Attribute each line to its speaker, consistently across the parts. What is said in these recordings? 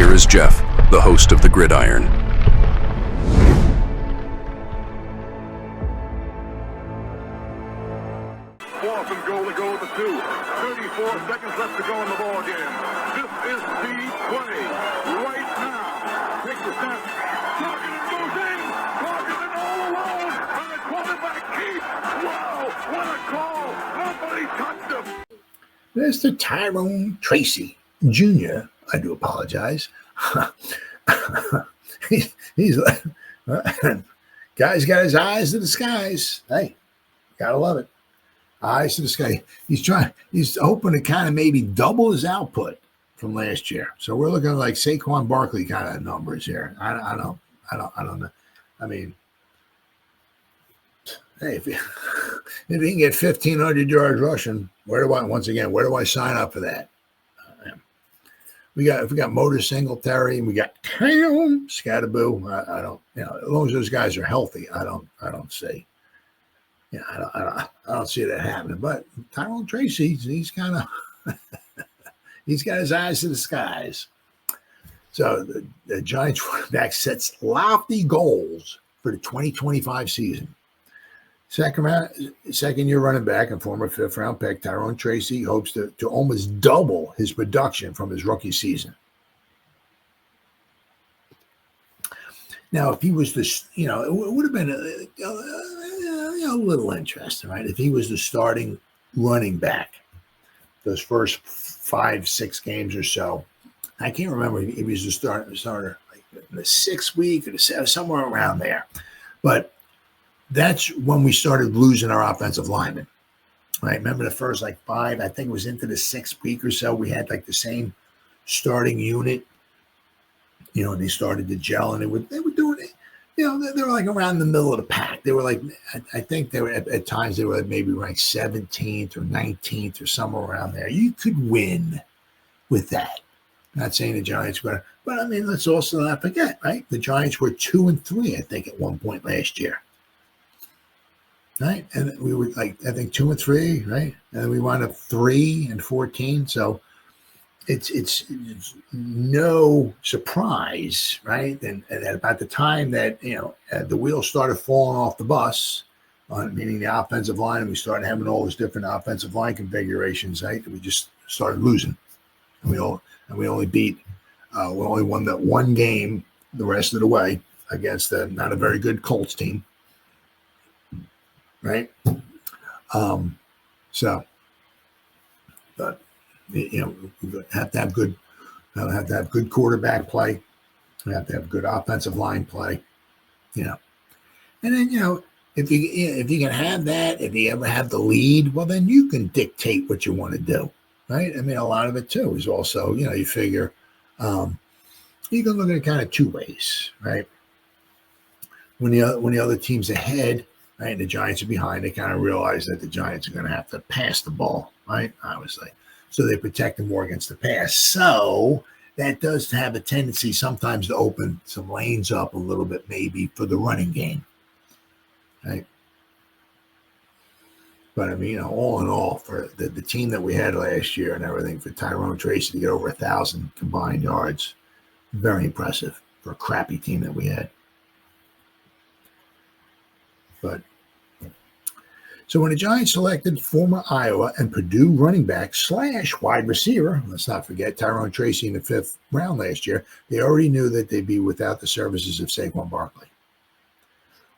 Speaker 1: here is Jeff, the host of the Gridiron.
Speaker 2: Fourth and goal to go with the 2. 34 seconds left to go in the ball game. This is the play right now. Takes the snap. Targeted goes in. Targeted all alone. And the quarterback keeps. Wow, what a call. Nobody touched him.
Speaker 3: Mr. Tyrone Tracy Jr. I do apologize. he's like, guy's got his eyes to the skies. Hey, gotta love it. Eyes to the sky. He's hoping to kind of maybe double his output from last year. So we're looking like Saquon Barkley kind of numbers here. I don't know. I mean, hey, if he can get 1,500 yards rushing, where do I sign up for that? If we got Motor Singletary, we got Cam Scatterboo. I don't, as long as those guys are healthy, I don't see. I don't see that happening. But Tyrone Tracy, he's kind of he's got his eyes to the skies. So the Giants quarterback sets lofty goals for the 2025 season. Second year running back and former 5th round pick Tyrone Tracy hopes to almost double his production from his rookie season. Now, if he was it would have been a little interesting, right? If he was the starting running back those first 5-6 games or so. I can't remember if he was the starter like in the 6th week or somewhere around there. But that's when we started losing our offensive linemen, right? Remember the first 5, I think it was into the 6th week or so, we had the same starting unit, and they started to gel, and they were doing it. They were around the middle of the pack. They were I think they were at times they were maybe ranked 17th or 19th or somewhere around there. You could win with that. Not saying the Giants were, but I mean, let's also not forget, right? The Giants were 2-3, I think, at one point last year. Right, and we were I think 2-3, right, and we wound up 3-14. So it's no surprise, right? And about the time that the wheels started falling off the bus, meaning the offensive line, and we started having all those different offensive line configurations, right? We just started losing, and we only won that one game the rest of the way against not a very good Colts team. Right. But we have to have good quarterback play. We have to have good offensive line play. And then if you can have that, if you ever have the lead, well, then you can dictate what you want to do. Right. I mean, a lot of it too is also you figure you can look at it kind of two ways. Right. When the other team's ahead. Right, and the Giants are behind, they kind of realize that the Giants are going to have to pass the ball, right? Obviously. So they protect them more against the pass. So that does have a tendency sometimes to open some lanes up a little bit, maybe, for the running game. Right? But I mean, all in all, for the team that we had last year and everything, for Tyrone Tracy to get over 1,000 combined yards, very impressive for a crappy team that we had. But so when the Giants selected former Iowa and Purdue running back / wide receiver, let's not forget Tyrone Tracy in the 5th round last year, they already knew that they'd be without the services of Saquon Barkley.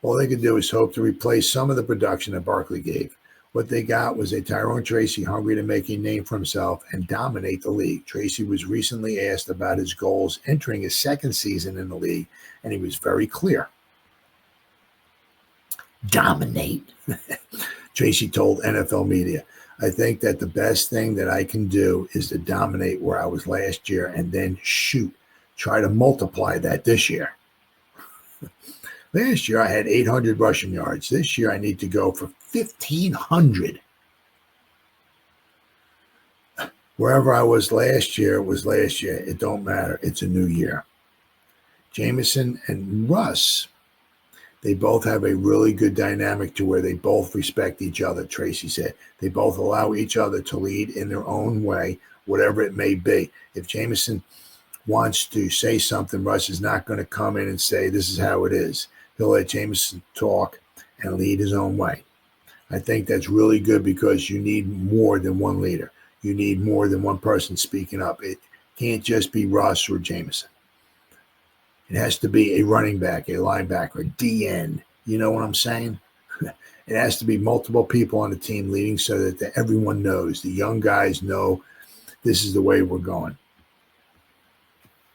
Speaker 3: All they could do is hope to replace some of the production that Barkley gave. What they got was a Tyrone Tracy hungry to make a name for himself and dominate the league. Tracy was recently asked about his goals entering his 2nd season in the league, and he was very clear. Dominate. Tracy told NFL media, I think that the best thing that I can do is to dominate where I was last year and then try to multiply that this year. Last year I had 800 rushing yards. This year I need to go for 1,500. Wherever I was last year was last year. It don't matter. It's a new year. Jameson and Russ, they both have a really good dynamic to where they both respect each other, Tracy said. They both allow each other to lead in their own way, whatever it may be. If Jameson wants to say something, Russ is not going to come in and say, this is how it is. He'll let Jameson talk and lead his own way. I think that's really good because you need more than one leader. You need more than one person speaking up. It can't just be Russ or Jameson. It has to be a running back, a linebacker, a DN. You know what I'm saying? It has to be multiple people on the team leading so that everyone knows. The young guys know this is the way we're going.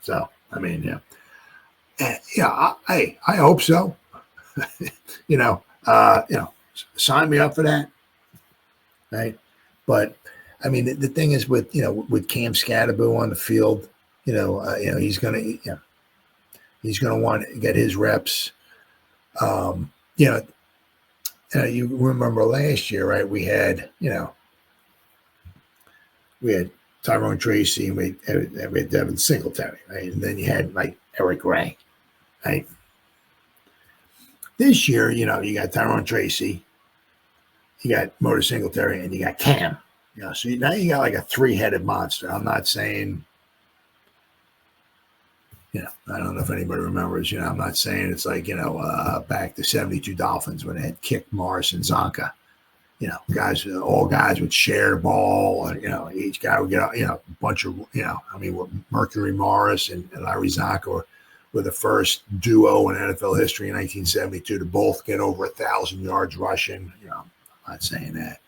Speaker 3: So, I mean, I hope so. Sign me up for that, right? But I mean, the thing is with Cam Scatterboo on the field, he's gonna want to get his reps. You remember last year, right? We had Tyrone Tracy and we had Devin Singletary, right? And then you had like Eric Ray, right? This year, you got Tyrone Tracy, you got Motor Singletary, and you got Cam. So now you got like a three-headed monster. I'm not saying, I don't know if anybody remembers, I'm not saying it's like, back to 72 Dolphins when they had Kick, Morris, and Zonka. All guys would share the ball, and, each guy would get, a bunch of, Mercury Morris and Larry Zonka were the first duo in NFL history in 1972 to both get over 1,000 yards rushing. I'm not saying that.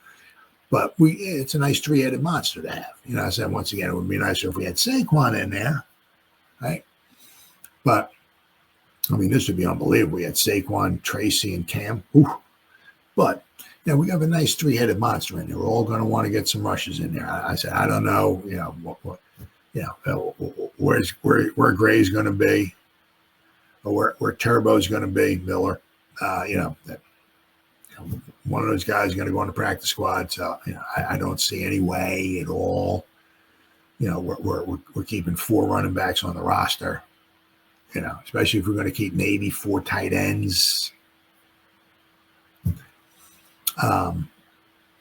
Speaker 3: But it's a nice three-headed monster to have. I said, once again, it would be nicer if we had Saquon in there, right? But, this would be unbelievable. We had Saquon, Tracy, and Cam. Ooh. But, we have a nice three-headed monster in there. We're all going to want to get some rushes in there. I said, I don't know, where Gray's going to be or where Turbo's going to be, Miller. One of those guys is going to go on the practice squad. So, I don't see any way at all. We're keeping 4 running backs on the roster. Especially if we're going to keep maybe 4 tight ends.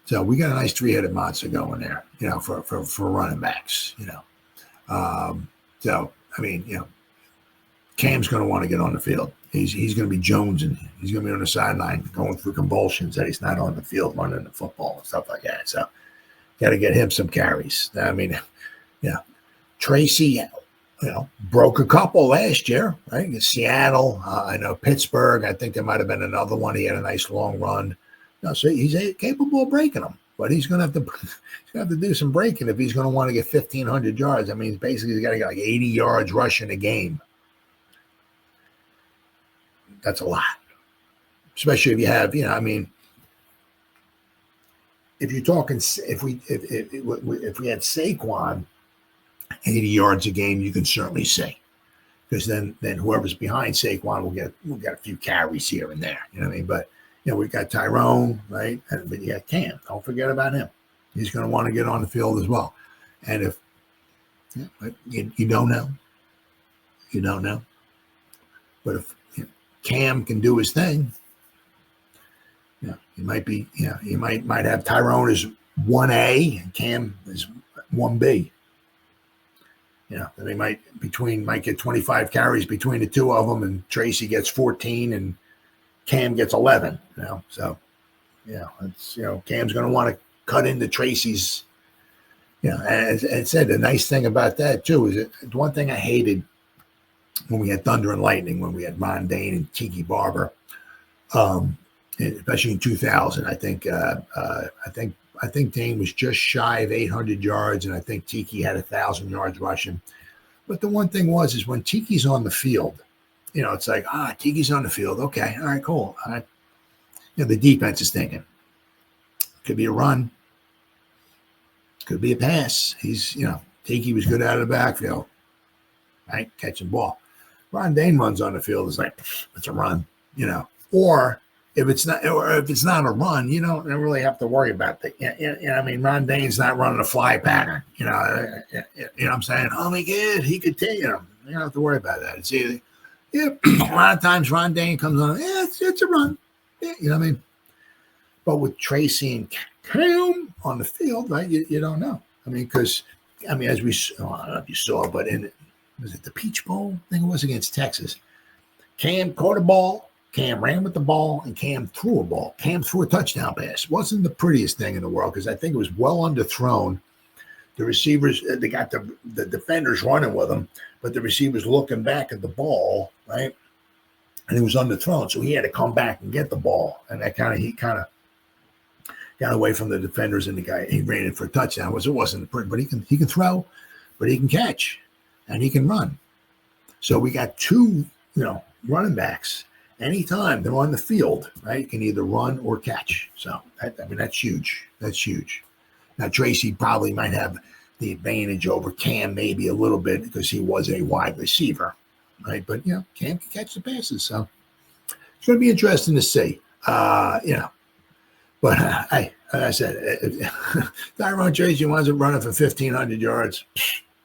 Speaker 3: So we got a nice three-headed monster going there, for running backs, Cam's going to want to get on the field. He's going to be jonesing. He's going to be on the sideline going through convulsions that he's not on the field running the football and stuff like that. So got to get him some carries. Tracy, broke a couple last year, right? In Seattle, I know Pittsburgh. I think there might have been another one. He had a nice long run. So he's capable of breaking them, but he's going to have to do some breaking if he's going to want to get 1,500 yards. Basically he's got to get like 80 yards rushing a game. That's a lot, especially if you have, if you're talking, if we had Saquon 80 yards a game, you can certainly say, because then whoever's behind Saquon will get a few carries here and there. But we got Tyrone, right? But you got Cam. Don't forget about him. He's going to want to get on the field as well. And if but you don't know, But if Cam can do his thing, he might be. You might have Tyrone as 1A and Cam as 1B. Then they might get 25 carries between the two of them, and Tracy gets 14 and Cam gets 11. So it's Cam's going to want to cut into Tracy's. As I said, the nice thing about that too is that one thing I hated when we had Thunder and Lightning, when we had Ron Dane and Tiki Barber, especially in 2000. I think Dane was just shy of 800 yards, and I think Tiki had 1,000 yards rushing. But the one thing is when Tiki's on the field, it's like, Tiki's on the field. Okay, all right, cool. All right. The defense is thinking, could be a run, could be a pass. Tiki was good out of the backfield, right, catching ball. Ron Dane runs on the field, it's like, it's a run, or if it's not a run, you don't really have to worry about that. Ron Dane's not running a fly pattern. You know what I'm saying? Oh my God, he could take him. You don't have to worry about that. It's either, a lot of times Ron Dane comes on, it's a run. Yeah, you know what I mean? But with Tracy and Cam on the field, right? You don't know. Because as we, I don't know if you saw, but was it the Peach Bowl? I think it was against Texas. Cam caught a ball. Cam ran with the ball, and Cam threw a ball. Cam threw a touchdown pass. Wasn't the prettiest thing in the world because I think it was well underthrown. The receivers, they got the defenders running with them, but the receivers looking back at the ball, right? And it was underthrown, so he had to come back and get the ball. And he kind of got away from the defenders, and the guy, he ran it for a touchdown. It wasn't pretty, but he can throw, but he can catch, and he can run. So we got two, running backs. Anytime they're on the field, right, you can either run or catch. So, that's huge. That's huge. Now, Tracy probably might have the advantage over Cam maybe a little bit because he was a wide receiver, right? But, Cam can catch the passes. So, it's going to be interesting to see, But, like I said, if Tyrone Tracy winds up running for 1,500 yards,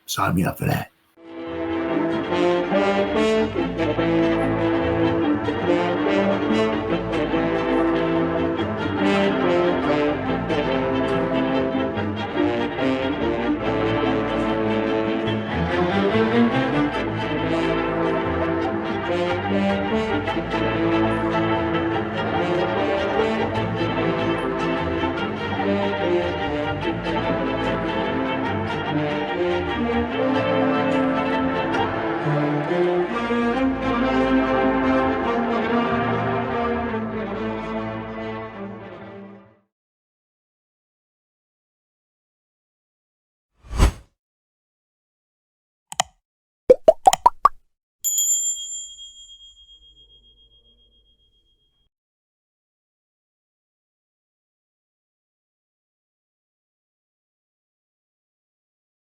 Speaker 3: sign me up for that.
Speaker 4: Thank you.